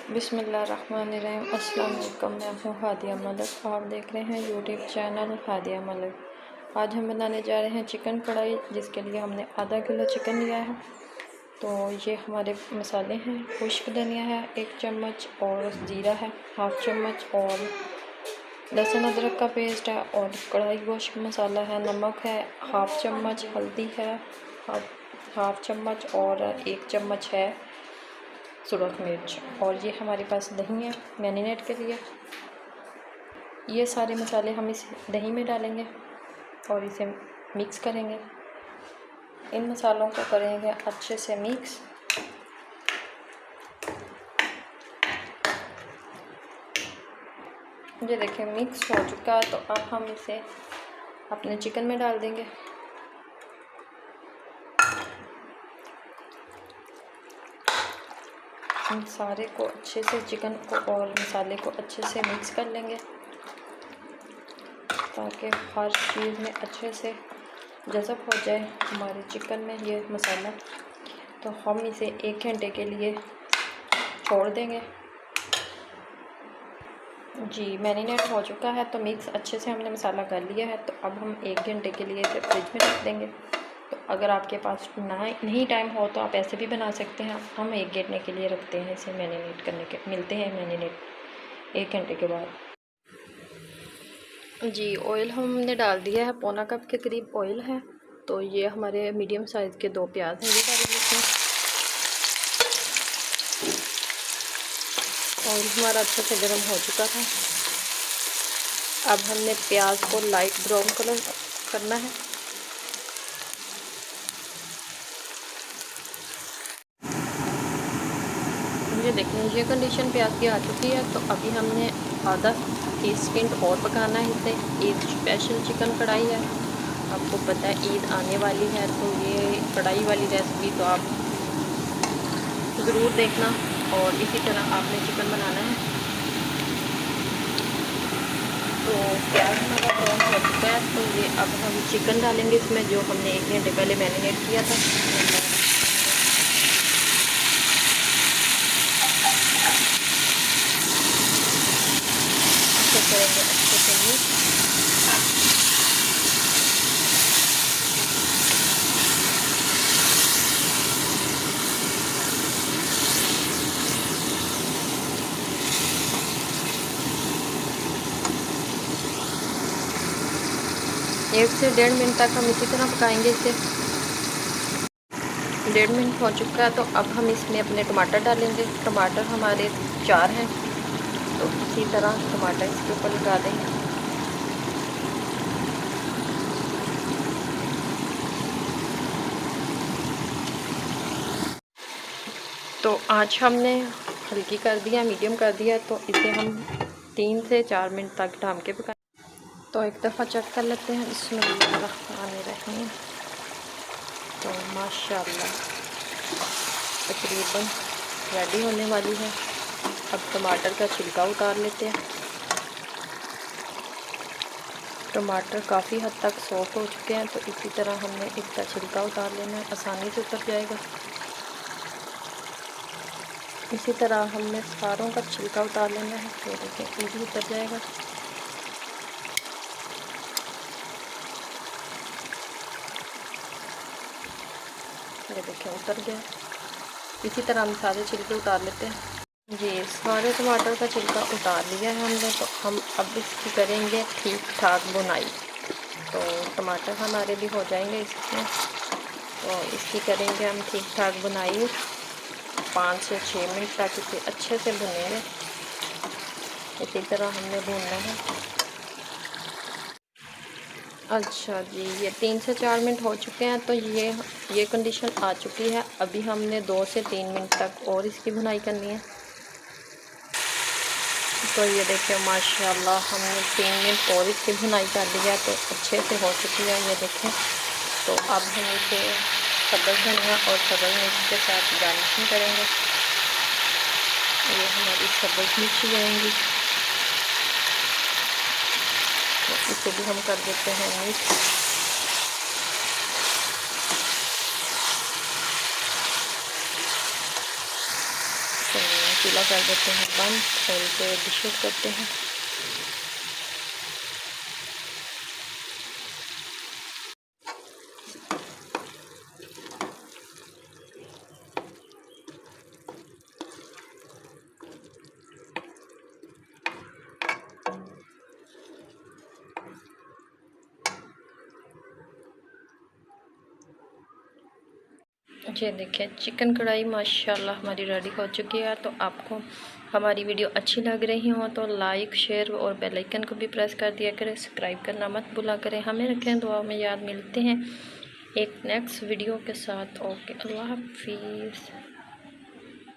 बिस्मिल्लाहिर्रहमानिर्रहीम। अस्सलाम वालेकुम। मैं हूँ हादिया मलिक। आप देख रहे हैं यूट्यूब चैनल हादिया मलिक। आज हम बनाने जा रहे हैं चिकन कढ़ाई, जिसके लिए हमने आधा किलो चिकन लिया है। तो ये हमारे मसाले हैं। खुश्क धनिया है 1 चम्मच, और ज़ीरा है 1/2 चम्मच, और लहसुन अदरक का पेस्ट है, और कढ़ाई गोश्त मसाला है। नमक है 1/2 चम्मच, हल्दी है 1/2 चम्मच, और 1 चम्मच है सुरख मिर्च। और ये हमारे पास दही है मैरिनेट के लिए। ये सारे मसाले हम इस दही में डालेंगे और इसे मिक्स करेंगे। इन मसालों को करेंगे अच्छे से मिक्स। ये देखिए मिक्स हो चुका है। तो अब हम इसे अपने चिकन में डाल देंगे। इन सारे को अच्छे से चिकन को और मसाले को अच्छे से मिक्स कर लेंगे, ताकि हर चीज़ में अच्छे से जज़ब हो जाए हमारे चिकन में ये मसाला। तो हम इसे 1 घंटे के लिए छोड़ देंगे। जी मैरिनेट हो चुका है। तो मिक्स अच्छे से हमने मसाला कर लिया है। तो अब हम 1 घंटे के लिए इसे फ्रिज में रख देंगे। तो अगर आपके पास नहीं टाइम हो तो आप ऐसे भी बना सकते हैं। हम 1 घंटे के लिए रखते हैं इसे मैरिनेट करने के। मिलते हैं मैरिनेट 1 घंटे के बाद। जी ऑयल हमने डाल दिया है, पौना कप के करीब ऑयल है। तो ये हमारे मीडियम साइज़ के 2 प्याज हैं, ये डालेंगे इसमें। ऑयल हमारा अच्छे से गर्म हो चुका था। अब हमने प्याज को लाइट ब्राउन कलर करना है। ये देखें ये कंडीशन प्याज की आ चुकी है। तो अभी हमने आधा टी-स्पून और पकाना है इसे। ईद स्पेशल चिकन कढ़ाई है। आपको पता है ईद आने वाली है, तो ये कढ़ाई वाली रेसिपी तो आप ज़रूर देखना। और इसी तरह आपने चिकन बनाना है। तो प्याज हमारा ब्राउन हो चुका है। तो ये अब हम चिकन डालेंगे इसमें, जो हमने 1 घंटे पहले मैरिनेट किया था। इसे करेंगे अच्छे से मिक्स। एक से 1.5 मिनट तक हम इसी तरह पकाएंगे इसे। 1.5 मिनट हो चुका है। तो अब हम इसमें अपने टमाटर डालेंगे। टमाटर हमारे 4 हैं। तो इसी तरह टमाटर इसके ऊपर लगा देंगे। तो आज हमने हल्की कर दिया, मीडियम कर दिया। तो इसे हम 3 से 4 मिनट तक ढाँप के पकाएं। तो एक दफ़ा चेक कर लेते हैं। बिस्मिल्लाहिर्रहमानिर्रहीम। तो माशाल्लाह तकरीबन रेडी होने वाली है। अब टमाटर का छिलका उतार लेते हैं। टमाटर काफ़ी हद तक सॉफ्ट हो चुके हैं। तो इसी तरह हमने इसका छिलका उतार लेना है, आसानी से उतर जाएगा। इसी तरह हमने सारों का छिलका उतार लेना है। तो देखें ईजी उतर जाएगा। ये देखें उतर गया। इसी तरह हम सारे छिलके उतार लेते हैं। जी सारे टमाटर का छिलका उतार लिया है हमने। तो हम अब इसकी करेंगे ठीक ठाक बुनाई। तो टमाटर हमारे भी हो जाएंगे इसमें। तो इसकी करेंगे हम ठीक ठाक बुनाई। 5 से 6 मिनट तक इसे अच्छे से भुनेंगे। इसी तरह हमने भूनना है। अच्छा जी ये 3 से 4 मिनट हो चुके हैं। तो ये कंडीशन आ चुकी है। अभी हमने 2 से 3 मिनट तक और इसकी भुनाई करनी है। तो ये देखिए माशाल्लाह हमने 3 मिनट और इसकी भुनाई कर ली है। तो अच्छे से हो चुकी है ये देखें। तो अब हम इसे सब्ज़ धनिया और सब्ज़ मिर्च के साथ गार्निशिंग करेंगे। ये हमारी सब्ज़ मिर्च जाएंगी। तो इसे भी हम कर देते हैं मिक्स। तो चूल्हा कर देते हैं बंद और इसे डिशेस करते हैं। ये देखिए चिकन कढ़ाई माशाल्लाह हमारी रेडी हो चुकी है। तो आपको हमारी वीडियो अच्छी लग रही हो तो लाइक शेयर और बेल आइकन को भी प्रेस कर दिया करें, सब्सक्राइब करना मत भूला करें। हमें रखें दुआ में याद। मिलते हैं एक नेक्स्ट वीडियो के साथ। ओके, अल्लाह हाफिज़।